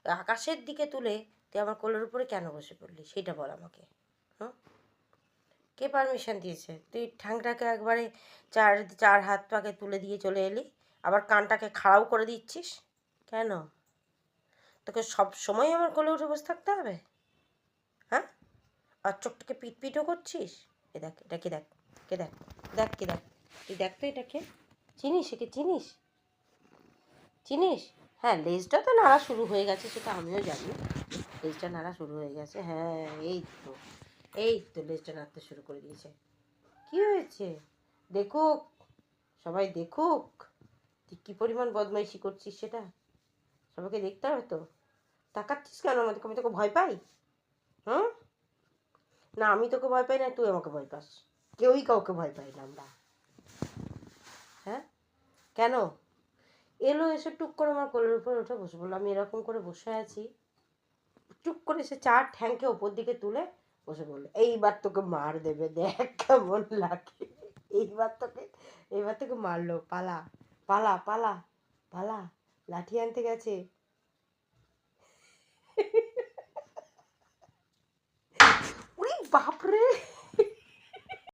আকাশের দিকে তুলে তুই আমার কোলের উপরে কেন বসে পড়লি সেটা বল আমাকে। হুম, কে পারমিশন দিয়েছে? তুই ঠ্যাংটাকে একবারে চার চার হাত পাকে তুলে দিয়ে চলে এলি, আবার কানটাকে খাড়াও করে দিচ্ছিস কেন? তোকে সব সময় আমার কোলে উঠে বসে থাকতে হবে? হ্যাঁ, আর চোখটাকে পিটপিটও করছিস? এ দেখ, এটা কি দেখ, কে দেখ, দেখ কি দেখ, তুই দেখ তো এটাকে, চিনিস একে? চিনিস? চিনিস? হ্যাঁ, লেজটা তো নাড়া শুরু হয়ে গেছে, সেটা আমিও জানি। লেজটা নাড়া শুরু হয়ে গেছে, হ্যাঁ, এই তো লেজটা নাড়তে শুরু করে দিয়েছে। কি হয়েছে? দেখুক, সবাই দেখুক তুই কী পরিমাণ বদমাইশি করছিস, সেটা সবাইকে দেখতে হবে তো। তাকাচ্ছিস কেন আমাদেরকে? আমি তোকে ভয় পাই? হুম, না আমি তোকে ভয় পাই না, তুই আমাকে ভয় পাস। কেউই কাউকে ভয় পাই না আমরা। হ্যাঁ, কেন? এলো, এসে টুক করে আমার কোলের উপর উঠে বসে বললো, আমি এরকম করে বসে আছি, টুক করে সে চার ঠ্যাংকে ওপর দিকে তুলে বসে বললো, এইবার তোকে মার দেবে, দেখ কেমন লাগে। এইবার তোকে, এইবার তোকে মারলো, পালা পালা পালা পালা, লাঠি আনতে গেছে।